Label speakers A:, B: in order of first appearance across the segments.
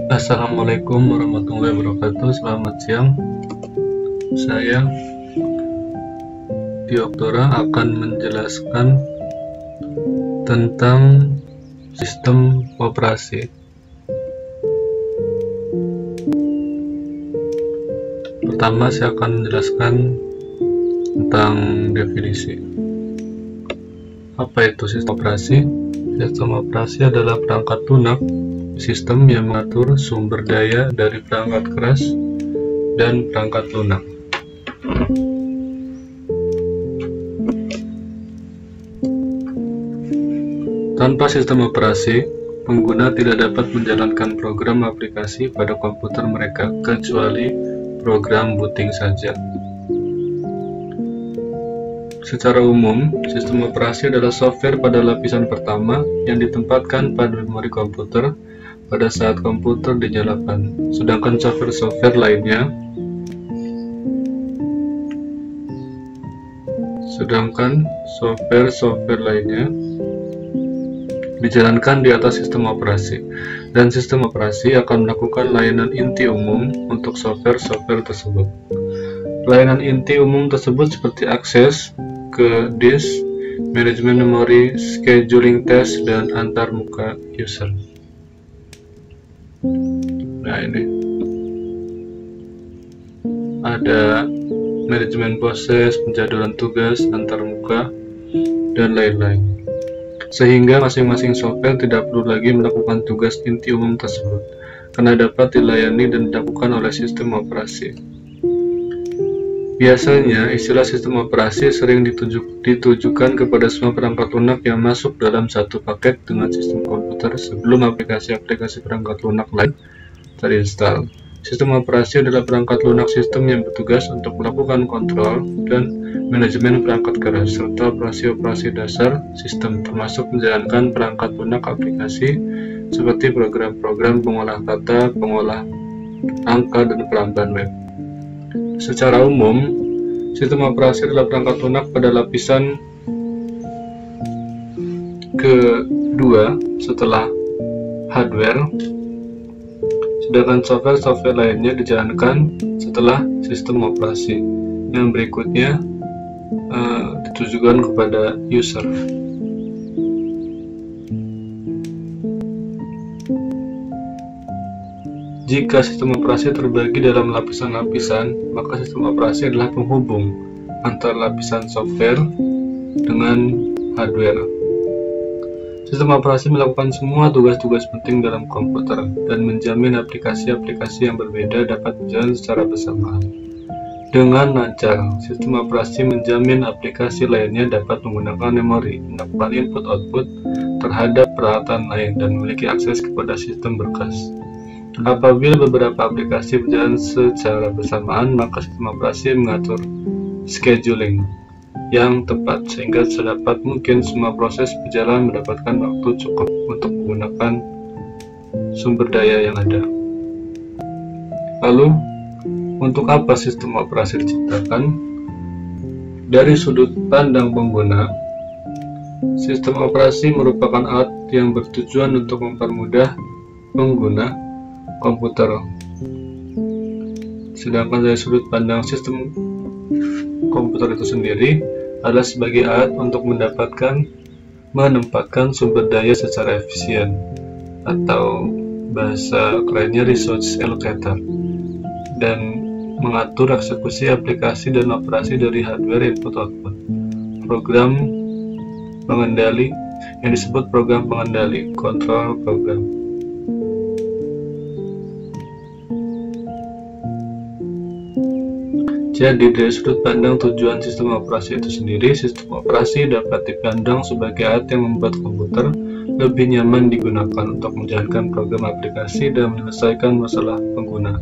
A: Assalamualaikum warahmatullahi wabarakatuh. Selamat siang. Saya Dioktora akan menjelaskan tentang sistem operasi. Pertama, saya akan menjelaskan tentang definisi. Apa itu sistem operasi? Sistem operasi adalah perangkat lunak, sistem yang mengatur sumber daya dari perangkat keras dan perangkat lunak. Tanpa sistem operasi, pengguna tidak dapat menjalankan program aplikasi pada komputer mereka, kecuali program booting saja. Secara umum, sistem operasi adalah software pada lapisan pertama yang ditempatkan pada memori komputer pada saat komputer dinyalakan, sedangkan software-software lainnya dijalankan di atas sistem operasi, dan sistem operasi akan melakukan layanan inti umum untuk software-software tersebut. Layanan inti umum tersebut seperti akses ke disk, manajemen memori, scheduling task, dan antarmuka user. Nah, ini ada manajemen proses, penjadwalan tugas, antarmuka, dan lain-lain. Sehingga masing-masing software tidak perlu lagi melakukan tugas inti umum tersebut, karena dapat dilayani dan dilakukan oleh sistem operasi. Biasanya, istilah sistem operasi sering ditujukan kepada semua perangkat lunak yang masuk dalam satu paket dengan sistem komputer sebelum aplikasi-aplikasi perangkat lunak lain terinstall. Sistem operasi adalah perangkat lunak sistem yang bertugas untuk melakukan kontrol dan manajemen perangkat keras, serta operasi-operasi dasar sistem, termasuk menjalankan perangkat lunak aplikasi seperti program-program pengolah kata, pengolah angka, dan pelamban web. Secara umum, sistem operasi adalah perangkat lunak pada lapisan kedua setelah hardware, sedangkan software-software lainnya dijalankan setelah sistem operasi. Yang berikutnya ditujukan kepada user. Jika sistem operasi terbagi dalam lapisan-lapisan, maka sistem operasi adalah penghubung antara lapisan software dengan hardware. Sistem operasi melakukan semua tugas-tugas penting dalam komputer dan menjamin aplikasi-aplikasi yang berbeda dapat berjalan secara bersamaan. Dengan lancar, sistem operasi menjamin aplikasi lainnya dapat menggunakan memori, melakukan input-output terhadap peralatan lain, dan memiliki akses kepada sistem berkas. Apabila beberapa aplikasi berjalan secara bersamaan, maka sistem operasi mengatur scheduling yang tepat sehingga sedapat mungkin semua proses berjalan mendapatkan waktu cukup untuk menggunakan sumber daya yang ada. Lalu, untuk apa sistem operasi diciptakan? Dari sudut pandang pengguna, sistem operasi merupakan alat yang bertujuan untuk mempermudah pengguna komputer. Sedangkan dari sudut pandang sistem komputer itu sendiri adalah sebagai alat untuk menempatkan sumber daya secara efisien, atau bahasa kerennya resource allocator, dan mengatur eksekusi aplikasi dan operasi dari hardware input-output. Program pengendali yang disebut program pengendali, control program. Jadi, dari sudut pandang tujuan sistem operasi itu sendiri, sistem operasi dapat dipandang sebagai alat yang membuat komputer lebih nyaman digunakan untuk menjalankan program aplikasi dan menyelesaikan masalah pengguna.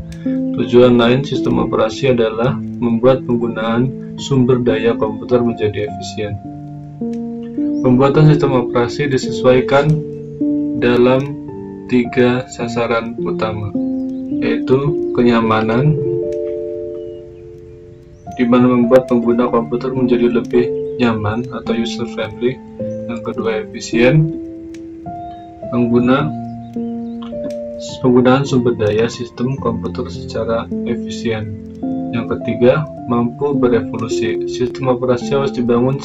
A: Tujuan lain sistem operasi adalah membuat penggunaan sumber daya komputer menjadi efisien. Pembuatan sistem operasi disesuaikan dalam 3 sasaran utama, yaitu kenyamanan, di mana membuat pengguna komputer menjadi lebih nyaman atau user friendly. Yang kedua, efisien. Pengguna penggunaan sumber daya sistem komputer secara efisien. Yang ketiga, mampu berevolusi. Sistem operasi harus dibangun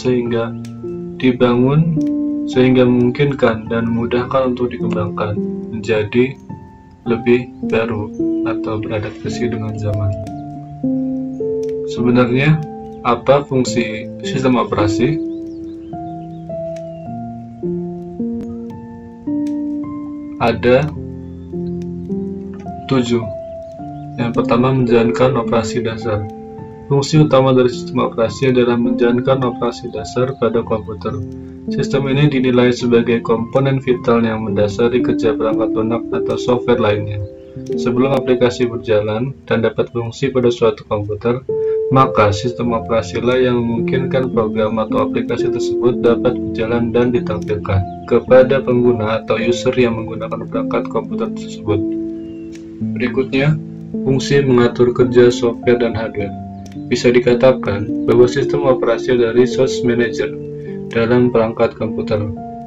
A: sehingga memungkinkan dan memudahkan untuk dikembangkan menjadi lebih baru atau beradaptasi dengan zaman. Sebenarnya, apa fungsi sistem operasi? Ada 7. Yang pertama, menjalankan operasi dasar. Fungsi utama dari sistem operasi adalah menjalankan operasi dasar pada komputer. Sistem ini dinilai sebagai komponen vital yang mendasari kerja perangkat lunak atau software lainnya. Sebelum aplikasi berjalan dan dapat berfungsi pada suatu komputer, maka sistem operasilah yang memungkinkan program atau aplikasi tersebut dapat berjalan dan ditampilkan kepada pengguna atau user yang menggunakan perangkat komputer tersebut. Berikutnya, fungsi mengatur kerja software dan hardware. Bisa dikatakan bahwa sistem operasi adalah resource manager dalam perangkat komputer.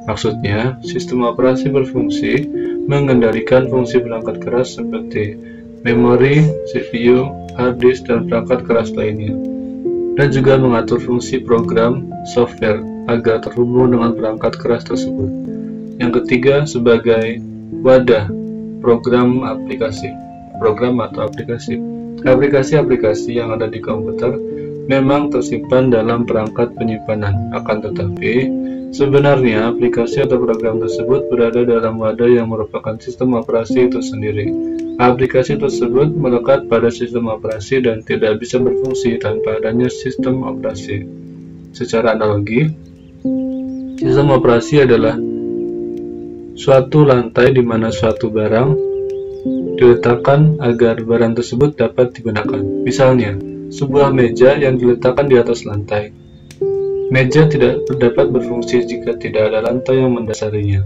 A: Maksudnya, sistem operasi berfungsi mengendalikan fungsi perangkat keras seperti memori, CPU, hard disk, dan perangkat keras lainnya, dan juga mengatur fungsi program software agar terhubung dengan perangkat keras tersebut. Yang ketiga, sebagai wadah program atau aplikasi. Aplikasi-aplikasi yang ada di komputer memang tersimpan dalam perangkat penyimpanan, akan tetapi sebenarnya aplikasi atau program tersebut berada dalam wadah yang merupakan sistem operasi itu sendiri. Aplikasi tersebut melekat pada sistem operasi dan tidak bisa berfungsi tanpa adanya sistem operasi. Secara analogi, sistem operasi adalah suatu lantai di mana suatu barang diletakkan agar barang tersebut dapat digunakan. Misalnya, sebuah meja yang diletakkan di atas lantai. Meja tidak dapat berfungsi jika tidak ada lantai yang mendasarinya.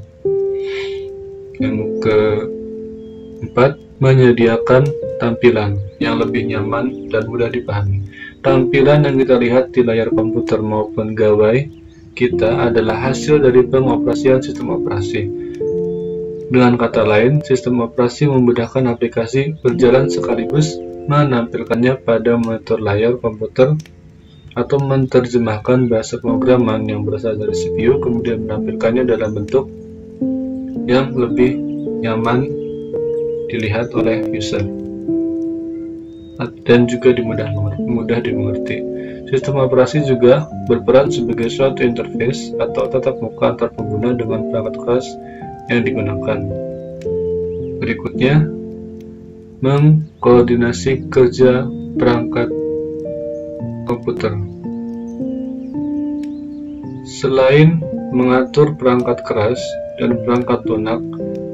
A: Yang keempat, menyediakan tampilan yang lebih nyaman dan mudah dipahami. Tampilan yang kita lihat di layar komputer maupun gawai kita adalah hasil dari pengoperasian sistem operasi. Dengan kata lain, sistem operasi memudahkan aplikasi berjalan sekaligus menampilkannya pada monitor layar komputer atau menerjemahkan bahasa pemrograman yang berasal dari CPU kemudian menampilkannya dalam bentuk yang lebih nyaman dilihat oleh user dan juga mudah dimengerti. Sistem operasi juga berperan sebagai suatu interface atau tatap muka antar pengguna dengan perangkat keras yang digunakan. Berikutnya, mengkoordinasi kerja perangkat komputer. Selain mengatur perangkat keras dan perangkat lunak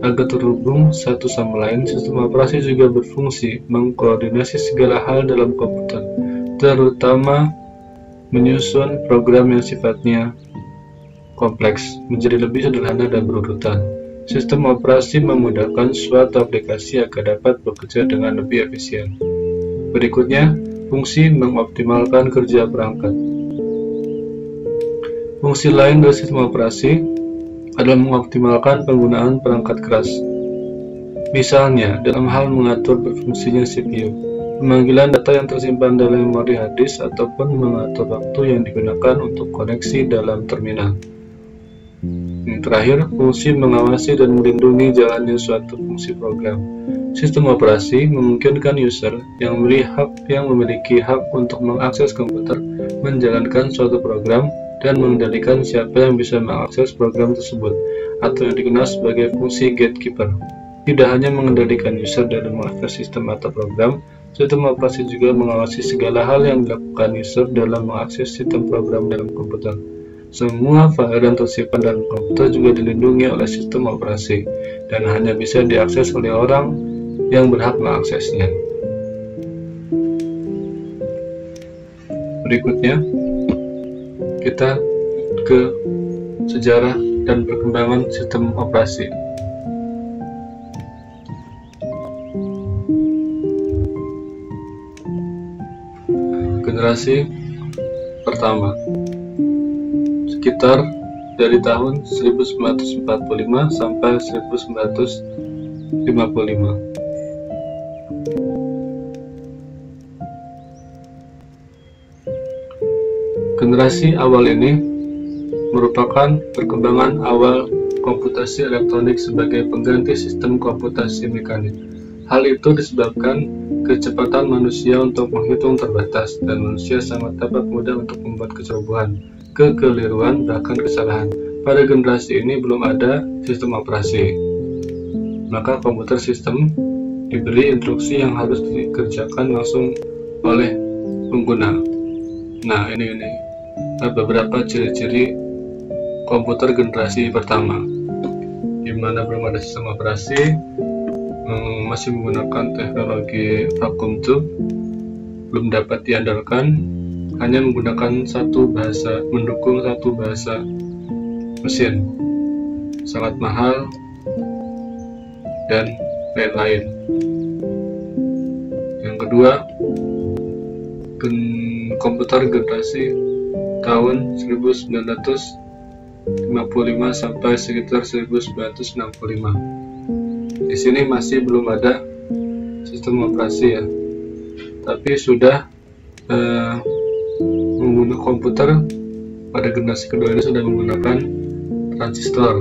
A: agar terhubung satu sama lain, sistem operasi juga berfungsi mengkoordinasi segala hal dalam komputer, terutama menyusun program yang sifatnya kompleks menjadi lebih sederhana dan berurutan. Sistem operasi memudahkan suatu aplikasi agar dapat bekerja dengan lebih efisien. Berikutnya, fungsi mengoptimalkan kerja perangkat. Fungsi lain dari sistem operasi adalah mengoptimalkan penggunaan perangkat keras. Misalnya, dalam hal mengatur berfungsinya CPU, pemanggilan data yang tersimpan dalam memori hard disk, ataupun mengatur waktu yang digunakan untuk koneksi dalam terminal. Yang terakhir, fungsi mengawasi dan melindungi jalannya suatu fungsi program. Sistem operasi memungkinkan user yang memiliki hak untuk mengakses komputer menjalankan suatu program dan mengendalikan siapa yang bisa mengakses program tersebut, atau yang dikenal sebagai fungsi gatekeeper. Tidak hanya mengendalikan user dalam mengakses sistem atau program, sistem operasi juga mengawasi segala hal yang dilakukan user dalam mengakses sistem program dalam komputer. Semua file yang tersimpan dalam komputer juga dilindungi oleh sistem operasi dan hanya bisa diakses oleh orang yang berhak mengaksesnya. Berikutnya, kita ke sejarah dan perkembangan sistem operasi. Generasi pertama sekitar dari tahun 1945 sampai 1950 55. Generasi awal ini merupakan perkembangan awal komputasi elektronik sebagai pengganti sistem komputasi mekanik. Hal itu disebabkan kecepatan manusia untuk menghitung terbatas, dan manusia sangat dapat mudah untuk membuat kecerobohan, kekeliruan, bahkan kesalahan. Pada generasi ini belum ada sistem operasi, maka komputer sistem diberi instruksi yang harus dikerjakan langsung oleh pengguna. Nah, ini beberapa ciri-ciri komputer generasi pertama, di mana belum ada sistem operasi, masih menggunakan teknologi vacuum tube, belum dapat diandalkan, hanya menggunakan mendukung satu bahasa mesin, sangat mahal, dan lain-lain. Yang kedua, komputer generasi tahun 1955 sampai sekitar 1965. Di sini masih belum ada sistem operasi ya, tapi sudah menggunakan komputer pada generasi kedua ini sudah menggunakan transistor.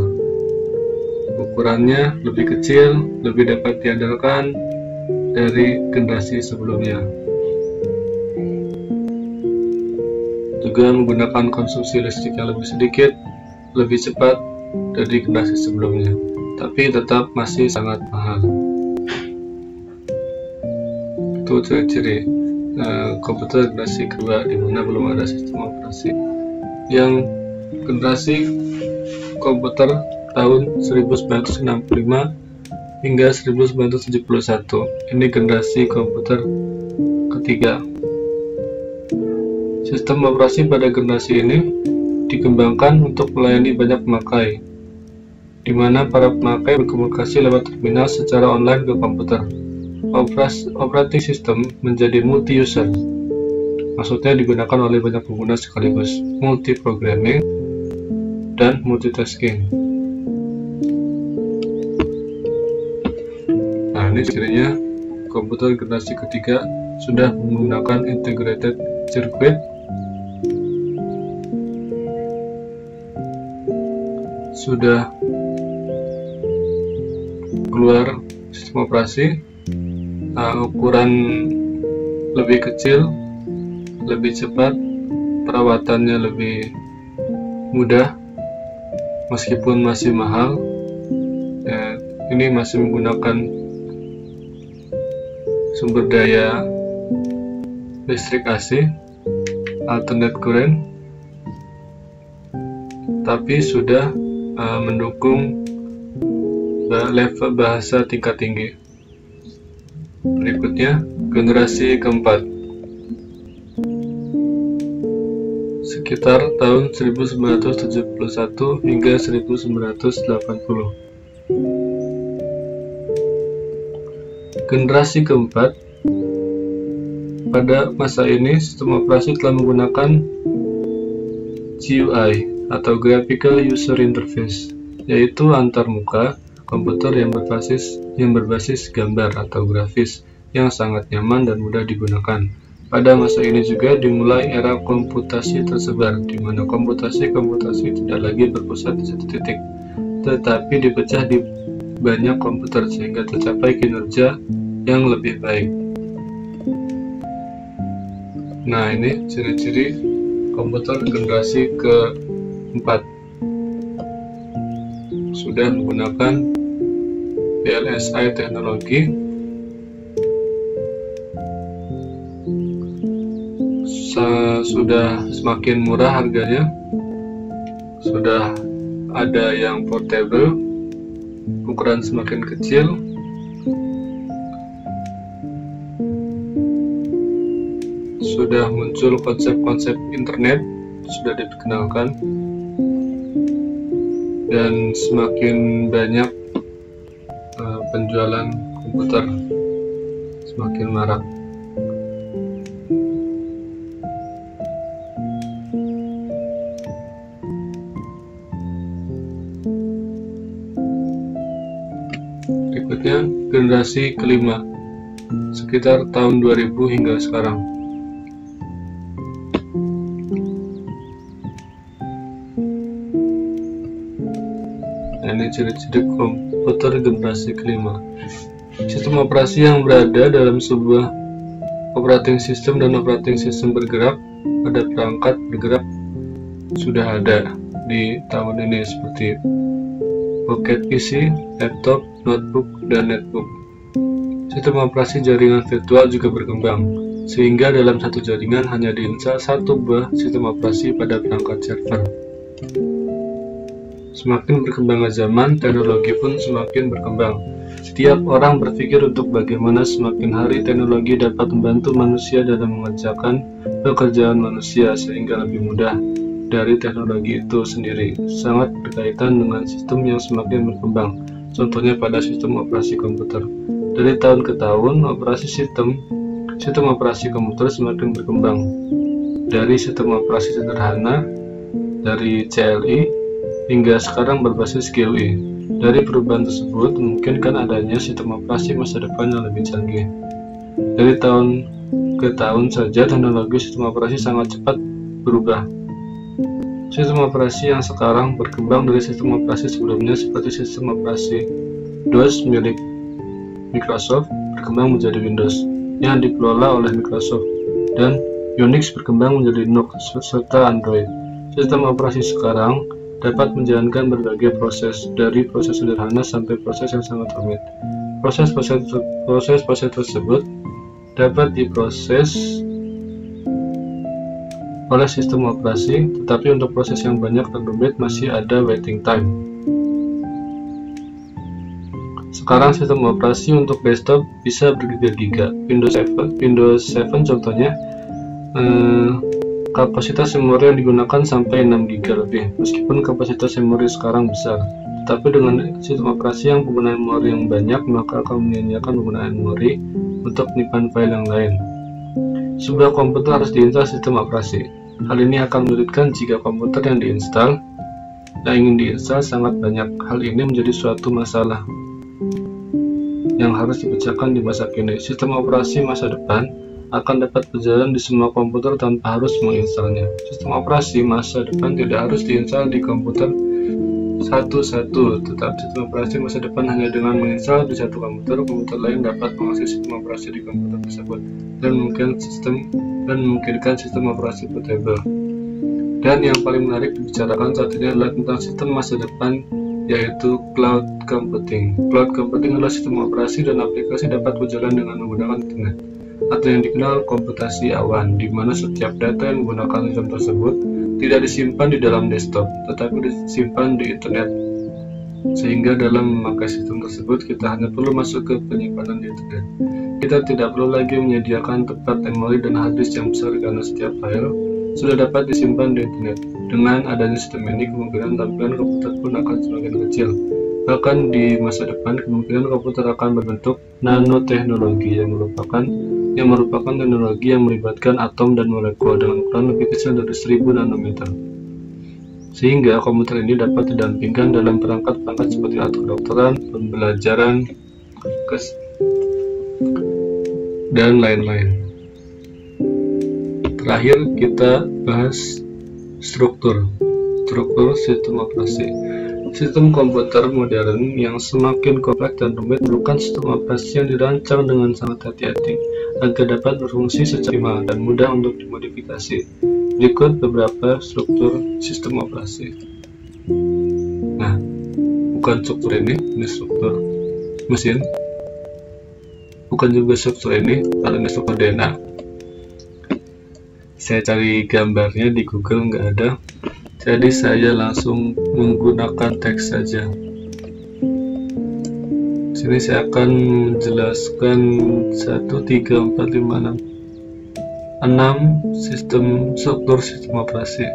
A: Ukurannya lebih kecil, lebih dapat diandalkan dari generasi sebelumnya. Juga menggunakan konsumsi listrik yang lebih sedikit, lebih cepat dari generasi sebelumnya, tapi tetap masih sangat mahal. Itu ciri-ciri komputer generasi kedua di mana belum ada sistem operasi. Yang generasi komputer tahun 1965 hingga 1971, ini generasi komputer ketiga. Sistem operasi pada generasi ini dikembangkan untuk melayani banyak pemakai, di mana para pemakai berkomunikasi lewat terminal secara online ke komputer. Operating system menjadi multi-user, maksudnya digunakan oleh banyak pengguna sekaligus, multi-programming, dan multitasking. Nah, ini cirinya komputer generasi ketiga sudah menggunakan integrated circuit, sudah keluar sistem operasi, ukuran lebih kecil, lebih cepat, perawatannya lebih mudah, meskipun masih mahal. Ini masih menggunakan sumber daya listrik AC, alternate current, tapi sudah mendukung level bahasa tingkat tinggi. Berikutnya, generasi keempat, sekitar tahun 1971 hingga 1980. Generasi keempat, pada masa ini sistem operasi telah menggunakan GUI atau Graphical User Interface, yaitu antarmuka komputer yang berbasis gambar atau grafis yang sangat nyaman dan mudah digunakan. Pada masa ini juga dimulai era komputasi tersebar, di mana komputasi tidak lagi berpusat di satu titik, tetapi dipecah di banyak komputer sehingga tercapai kinerja yang lebih baik. Nah, ini ciri-ciri komputer generasi keempat. Sudah menggunakan VLSI teknologi, sudah semakin murah harganya, sudah ada yang portable, ukuran semakin kecil, sudah muncul konsep-konsep internet, sudah dikenalkan, dan semakin banyak penjualan komputer, semakin marak. Berikutnya generasi kelima, sekitar tahun 2000 hingga sekarang. Ini ciri-ciri komputer generasi kelima. Sistem operasi yang berada dalam sebuah operating system dan operating system bergerak pada perangkat bergerak sudah ada di tahun ini seperti Pocket PC, laptop, notebook, dan netbook. Sistem operasi jaringan virtual juga berkembang, sehingga dalam satu jaringan hanya diinstal satu buah sistem operasi pada perangkat server. Semakin berkembangnya zaman, teknologi pun semakin berkembang. Setiap orang berpikir untuk bagaimana semakin hari teknologi dapat membantu manusia dalam mengerjakan pekerjaan manusia sehingga lebih mudah dari teknologi itu sendiri. Sangat berkaitan dengan sistem yang semakin berkembang, contohnya pada sistem operasi komputer. Dari tahun ke tahun, sistem operasi komputer semakin berkembang. Dari sistem operasi sederhana, dari CLI, hingga sekarang berbasis GUI. Dari perubahan tersebut memungkinkan adanya sistem operasi masa depan yang lebih canggih. Dari tahun ke tahun saja teknologi sistem operasi sangat cepat berubah. Sistem operasi yang sekarang berkembang dari sistem operasi sebelumnya seperti sistem operasi DOS milik Microsoft berkembang menjadi Windows yang dikelola oleh Microsoft, dan Unix berkembang menjadi Linux serta Android. Sistem operasi sekarang dapat menjalankan berbagai proses, dari proses sederhana sampai proses yang sangat rumit. Proses-proses tersebut dapat diproses oleh sistem operasi, tetapi untuk proses yang banyak dan rumit masih ada waiting time. Sekarang sistem operasi untuk desktop bisa bergiga-giga. Windows 7 contohnya, kapasitas memori yang digunakan sampai 6 GB lebih, meskipun kapasitas memori sekarang besar. Tetapi dengan sistem operasi yang penggunaan memori yang banyak, maka akan menyia-nyiakan penggunaan memori untuk menyimpan file yang lain. Sebuah komputer harus diinstal sistem operasi. Hal ini akan menyulitkan jika komputer yang ingin diinstal sangat banyak. Hal ini menjadi suatu masalah yang harus dipecahkan di masa kini. Sistem operasi masa depan akan dapat berjalan di semua komputer tanpa harus menginstalnya. Sistem operasi masa depan tidak harus diinstal di komputer satu-satu, tetapi sistem operasi masa depan hanya dengan menginstal di satu komputer lain dapat mengakses sistem operasi di komputer tersebut dan memungkinkan sistem operasi portable. Dan yang paling menarik dibicarakan saat ini adalah tentang sistem masa depan, yaitu cloud computing. Cloud computing adalah sistem operasi dan aplikasi dapat berjalan dengan menggunakan internet, atau yang dikenal komputasi awan, di mana setiap data yang menggunakan sistem tersebut tidak disimpan di dalam desktop, tetapi disimpan di internet. Sehingga dalam memakai sistem tersebut, kita hanya perlu masuk ke penyimpanan di internet. Kita tidak perlu lagi menyediakan tempat memori dan hard disk yang besar karena setiap file sudah dapat disimpan di internet. Dengan adanya sistem ini, kemungkinan tampilan komputer pun akan semakin kecil. Bahkan di masa depan, kemungkinan komputer akan berbentuk nanoteknologi yang merupakan teknologi yang melibatkan atom dan molekul dengan ukuran lebih kecil dari 1000 nanometer. Sehingga komputer ini dapat didampingkan dalam perangkat-perangkat seperti alat kedokteran, pembelajaran, dan lain-lain. Terakhir kita bahas struktur sistem operasi. Sistem komputer modern yang semakin kompleks dan rumit memerlukan sistem operasi yang dirancang dengan sangat hati-hati agar dapat berfungsi secara optimal dan mudah untuk dimodifikasi. Berikut beberapa struktur sistem operasi. Nah, bukan struktur ini struktur mesin. Bukan juga struktur ini struktur DNA. Saya cari gambarnya di Google, nggak ada. Jadi saya langsung menggunakan teks saja. Sini saya akan menjelaskan 1, 2, 3, 4, 5, 6 struktur sistem operasi.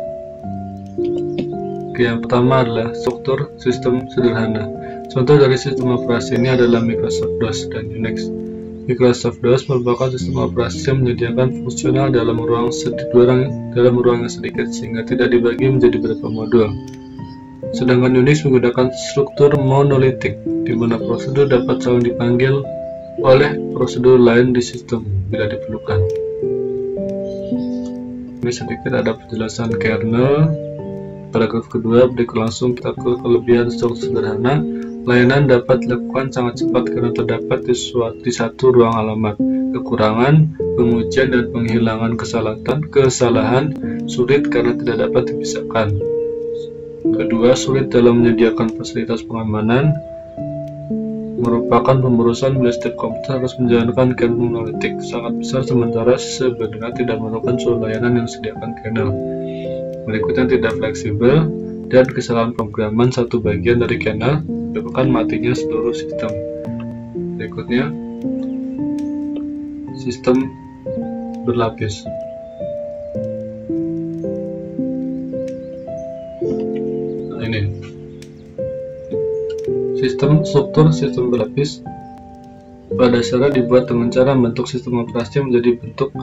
A: Oke, yang pertama adalah struktur sistem sederhana. Contoh dari sistem operasi ini adalah Microsoft DOS dan Unix. Microsoft DOS merupakan sistem operasi yang menyediakan fungsional dalam ruang yang sedikit sehingga tidak dibagi menjadi beberapa modul. Sedangkan Unix menggunakan struktur monolitik, di mana prosedur dapat saling dipanggil oleh prosedur lain di sistem bila diperlukan. Ini sedikit ada penjelasan kernel. Paragraf kedua, berikut langsung kita ke kelebihan struktur sederhana. Layanan dapat dilakukan sangat cepat karena terdapat di satu ruang alamat. Kekurangan, pengujian dan penghilangan kesalahan sulit karena tidak dapat dipisahkan. Kedua, sulit dalam menyediakan fasilitas pengamanan. Merupakan pemborosan bila setiap komputer harus menjalankan kernel monolitik sangat besar sementara sebenarnya tidak memerlukan seluruh layanan yang disediakan kernel. Berikutnya, tidak fleksibel dan kesalahan pemrograman satu bagian dari kernel menyebabkan matinya seluruh sistem. Berikutnya, sistem berlapis. Nah, ini struktur sistem berlapis pada dasarnya dibuat dengan cara membentuk sistem operasi menjadi bentuk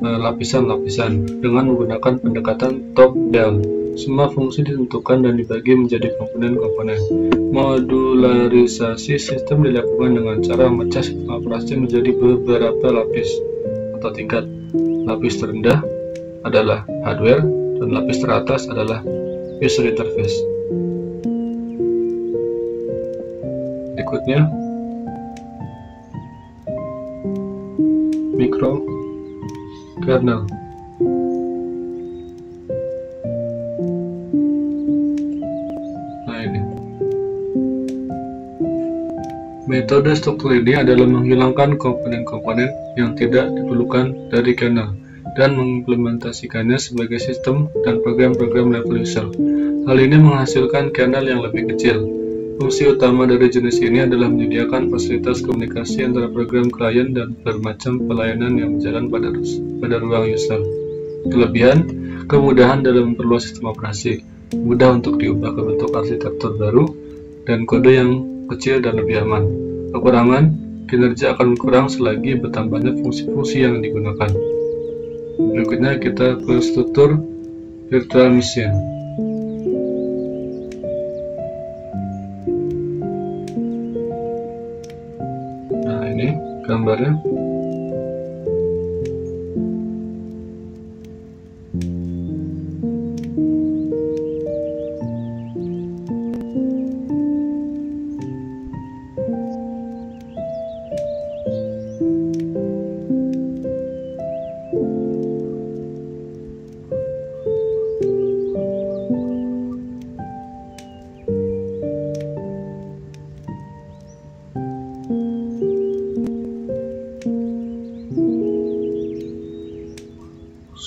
A: lapisan-lapisan dengan menggunakan pendekatan top-down. Semua fungsi ditentukan dan dibagi menjadi komponen-komponen. Modularisasi sistem dilakukan dengan cara memecah sistem operasi menjadi beberapa lapis atau tingkat. Lapis terendah adalah hardware dan lapis teratas adalah user interface. Berikutnya, microkernel. Metode struktur ini adalah menghilangkan komponen-komponen yang tidak diperlukan dari kernel dan mengimplementasikannya sebagai sistem dan program-program level user. Hal ini menghasilkan kernel yang lebih kecil. Fungsi utama dari jenis ini adalah menyediakan fasilitas komunikasi antara program klien dan bermacam pelayanan yang berjalan pada ruang user. Kelebihan, kemudahan dalam memperluas sistem operasi, mudah untuk diubah ke bentuk arsitektur baru, dan kode yang kecil dan lebih aman. Kekurangan, kinerja akan berkurang selagi bertambahnya fungsi-fungsi yang digunakan. Berikutnya kita ke struktur virtual machine. Nah, ini gambarnya.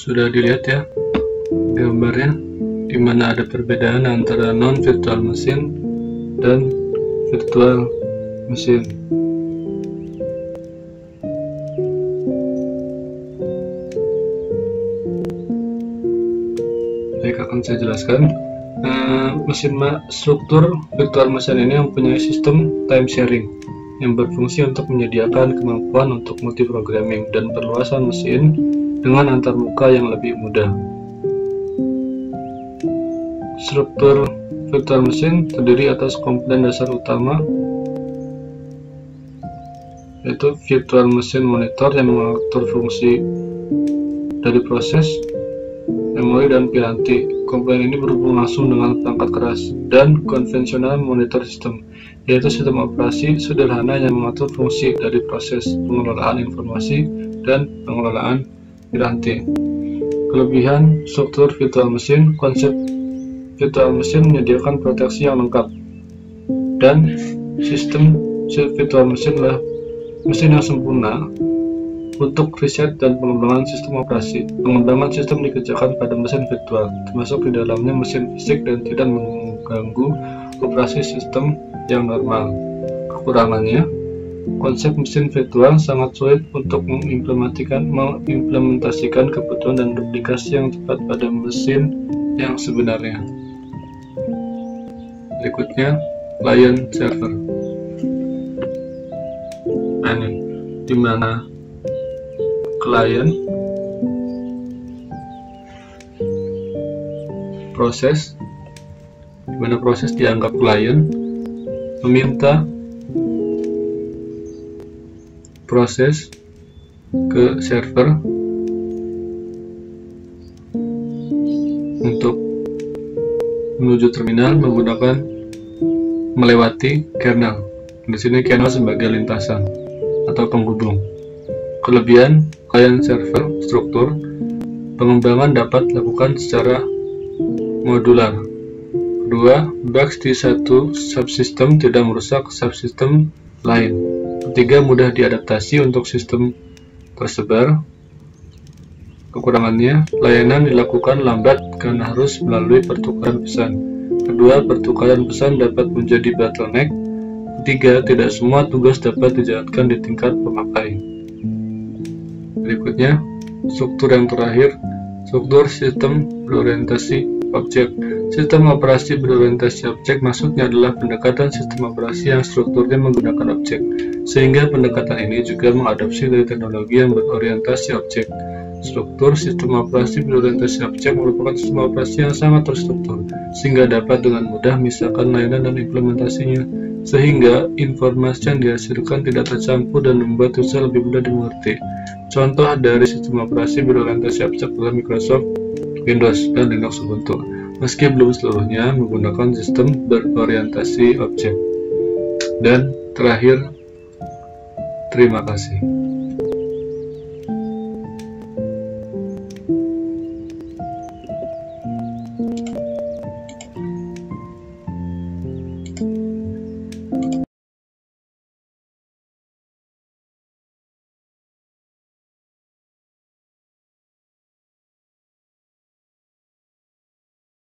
A: Sudah dilihat ya gambarnya, di mana ada perbedaan antara non-virtual machine dan virtual machine. Baik, akan saya jelaskan. Struktur virtual machine ini mempunyai sistem time sharing yang berfungsi untuk menyediakan kemampuan untuk multiprogramming dan perluasan mesin dengan antarmuka yang lebih mudah. Struktur virtual machine terdiri atas komponen dasar utama, yaitu virtual machine monitor yang mengatur fungsi dari proses, memori, dan piranti. Komponen ini berhubung langsung dengan perangkat keras, dan konvensional monitor system, yaitu sistem operasi sederhana yang mengatur fungsi dari proses, pengelolaan informasi, dan pengelolaan piranti. Kelebihan struktur virtual machine, konsep virtual machine menyediakan proteksi yang lengkap, dan sistem virtual machine adalah mesin yang sempurna untuk riset dan pengembangan sistem operasi. Pengembangan sistem dikerjakan pada mesin virtual, termasuk di dalamnya mesin fisik, dan tidak mengganggu operasi sistem yang normal. Kekurangannya, konsep mesin virtual sangat sulit untuk mengimplementasikan kebutuhan dan duplikasi yang tepat pada mesin yang sebenarnya. Berikutnya, client server. Ini di mana klien, proses, di mana proses dianggap klien meminta proses ke server untuk menuju terminal menggunakan melewati kernel. Di sini kernel sebagai lintasan atau penghubung. Kelebihan client server struktur, pengembangan dapat dilakukan secara modular. Kedua, bugs di satu subsistem tidak merusak subsistem lain. Ketiga, mudah diadaptasi untuk sistem tersebar. Kekurangannya, layanan dilakukan lambat karena harus melalui pertukaran pesan. Kedua, pertukaran pesan dapat menjadi bottleneck. Ketiga, tidak semua tugas dapat dijalankan di tingkat pemakai. Berikutnya, struktur yang terakhir, struktur sistem berorientasi objek. Sistem operasi berorientasi objek maksudnya adalah pendekatan sistem operasi yang strukturnya menggunakan objek, sehingga pendekatan ini juga mengadopsi dari teknologi yang berorientasi objek. Struktur sistem operasi berorientasi objek merupakan sistem operasi yang sangat terstruktur, sehingga dapat dengan mudah memisahkan layanan dan implementasinya, sehingga informasi yang dihasilkan tidak tercampur dan membuat user lebih mudah dimengerti. Contoh dari sistem operasi berorientasi objek adalah Microsoft Windows dan Linux Ubuntu, meski belum seluruhnya menggunakan sistem berorientasi objek. Dan terakhir, terima kasih.